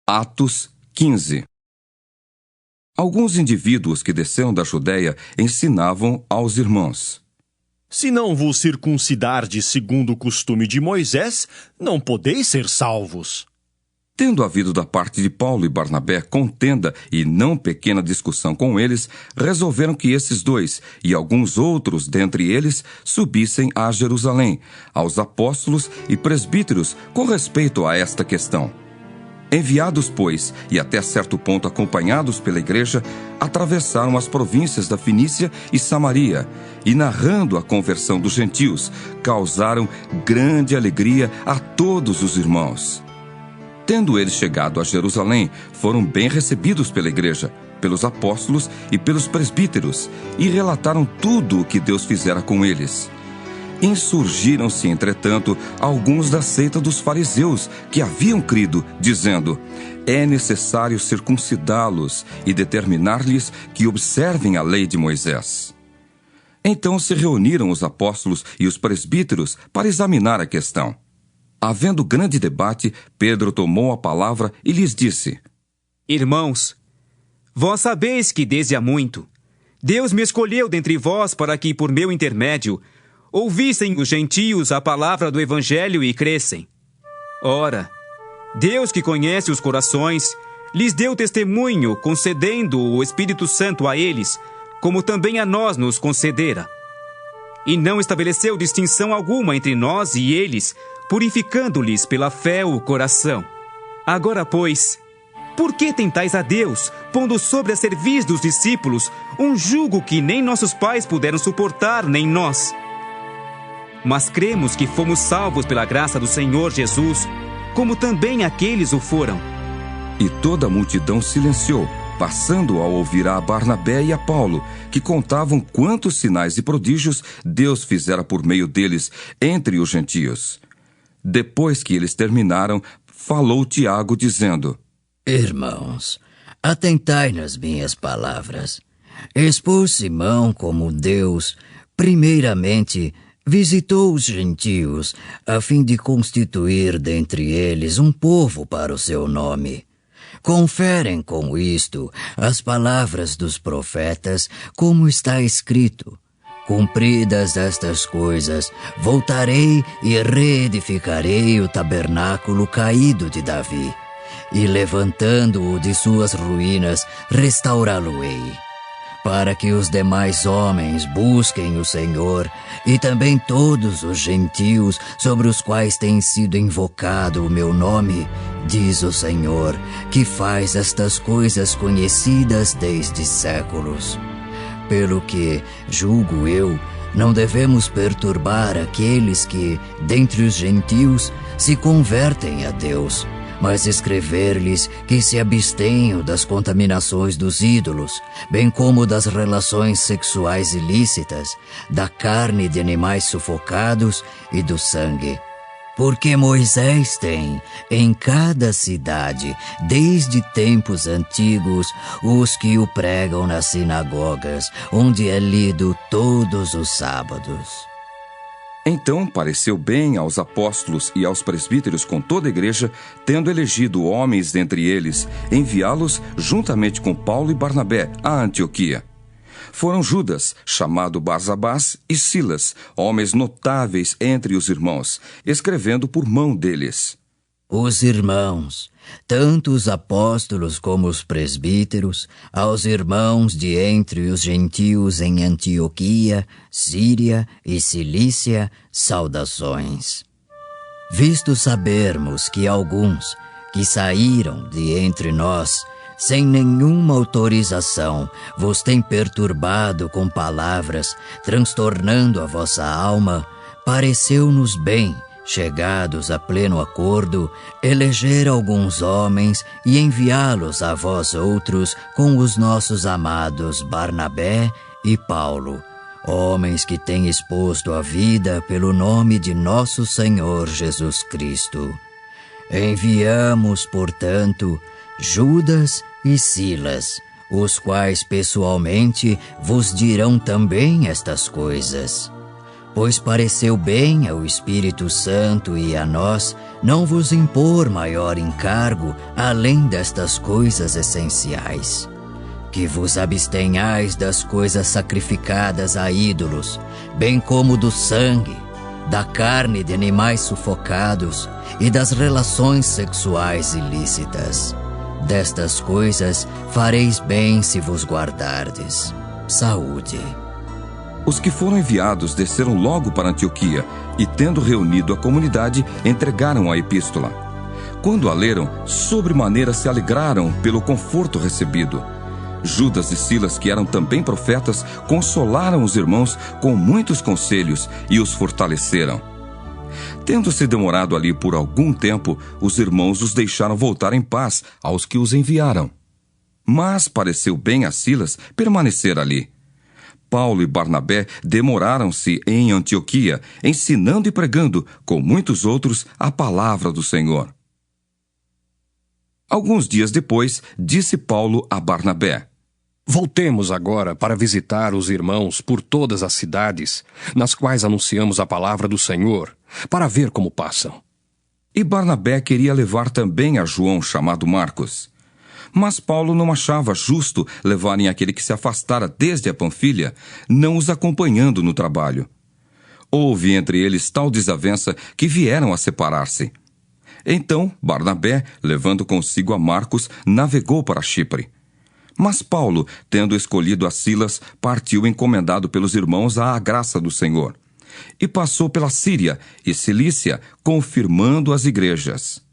Atos 15. Alguns indivíduos que desceram da Judeia ensinavam aos irmãos: Se não vos circuncidardes segundo o costume de Moisés, não podeis ser salvos. Tendo havido da parte de Paulo e Barnabé contenda e não pequena discussão com eles, resolveram que esses dois e alguns outros dentre eles subissem a Jerusalém, aos apóstolos e presbíteros, com respeito a esta questão. Enviados, pois, e até certo ponto acompanhados pela igreja, atravessaram as províncias da Fenícia e Samaria, e narrando a conversão dos gentios, causaram grande alegria a todos os irmãos. Tendo eles chegado a Jerusalém, foram bem recebidos pela igreja, pelos apóstolos e pelos presbíteros, e relataram tudo o que Deus fizera com eles. Insurgiram-se, entretanto, alguns da seita dos fariseus que haviam crido, dizendo: é necessário circuncidá-los e determinar-lhes que observem a lei de Moisés. Então se reuniram os apóstolos e os presbíteros para examinar a questão. Havendo grande debate, Pedro tomou a palavra e lhes disse: Irmãos, vós sabeis que desde há muito Deus me escolheu dentre vós para que, por meu intermédio, ouvissem os gentios a palavra do Evangelho e crescem. Ora, Deus que conhece os corações, lhes deu testemunho, concedendo o Espírito Santo a eles, como também a nós nos concedera. E não estabeleceu distinção alguma entre nós e eles, purificando-lhes pela fé o coração. Agora, pois, por que tentais a Deus, pondo sobre a cerviz dos discípulos um jugo que nem nossos pais puderam suportar, nem nós? Mas cremos que fomos salvos pela graça do Senhor Jesus, como também aqueles o foram. E toda a multidão silenciou, passando a ouvir a Barnabé e a Paulo, que contavam quantos sinais e prodígios Deus fizera por meio deles entre os gentios. Depois que eles terminaram, falou Tiago, dizendo: Irmãos, atentai nas minhas palavras. Expôs Simão como Deus, primeiramente, visitou os gentios, a fim de constituir dentre eles um povo para o seu nome. Conferem com isto as palavras dos profetas, como está escrito: Cumpridas estas coisas, voltarei e reedificarei o tabernáculo caído de Davi, e levantando-o de suas ruínas, restaurá-lo-ei, para que os demais homens busquem o Senhor, e também todos os gentios sobre os quais tem sido invocado o meu nome, diz o Senhor, que faz estas coisas conhecidas desde séculos. Pelo que, julgo eu, não devemos perturbar aqueles que, dentre os gentios, se convertem a Deus, mas escrever-lhes que se abstenham das contaminações dos ídolos, bem como das relações sexuais ilícitas, da carne de animais sufocados e do sangue. Porque Moisés tem, em cada cidade, desde tempos antigos, os que o pregam nas sinagogas, onde é lido todos os sábados. Então pareceu bem aos apóstolos e aos presbíteros com toda a igreja, tendo elegido homens dentre eles, enviá-los juntamente com Paulo e Barnabé a Antioquia. Foram Judas, chamado Barsabás, e Silas, homens notáveis entre os irmãos, escrevendo por mão deles. Os irmãos, tanto os apóstolos como os presbíteros, aos irmãos de entre os gentios em Antioquia, Síria e Cilícia, saudações. Visto sabermos que alguns que saíram de entre nós, sem nenhuma autorização, vos têm perturbado com palavras, transtornando a vossa alma, pareceu-nos bem, chegados a pleno acordo, eleger alguns homens e enviá-los a vós outros com os nossos amados Barnabé e Paulo, homens que têm exposto a vida pelo nome de nosso Senhor Jesus Cristo. Enviamos, portanto, Judas e Silas, os quais pessoalmente vos dirão também estas coisas. pois pareceu bem ao Espírito Santo e a nós não vos impor maior encargo além destas coisas essenciais. Que vos abstenhais das coisas sacrificadas a ídolos, bem como do sangue, da carne de animais sufocados e das relações sexuais ilícitas. Destas coisas fareis bem se vos guardardes. Saúde. Os que foram enviados desceram logo para Antioquia e, tendo reunido a comunidade, entregaram a epístola. Quando a leram, sobremaneira se alegraram pelo conforto recebido. Judas e Silas, que eram também profetas, consolaram os irmãos com muitos conselhos e os fortaleceram. Tendo-se demorado ali por algum tempo, os irmãos os deixaram voltar em paz aos que os enviaram. Mas pareceu bem a Silas permanecer ali. Paulo e Barnabé demoraram-se em Antioquia, ensinando e pregando, com muitos outros, a palavra do Senhor. Alguns dias depois, disse Paulo a Barnabé: Voltemos agora para visitar os irmãos por todas as cidades, nas quais anunciamos a palavra do Senhor, para ver como passam. E Barnabé queria levar também a João, chamado Marcos. Mas Paulo não achava justo levarem aquele que se afastara desde a Panfilha, não os acompanhando no trabalho. Houve entre eles tal desavença que vieram a separar-se. Então Barnabé, levando consigo a Marcos, navegou para Chipre. Mas Paulo, tendo escolhido a Silas, partiu encomendado pelos irmãos à graça do Senhor. E passou pela Síria e Cilícia, confirmando as igrejas.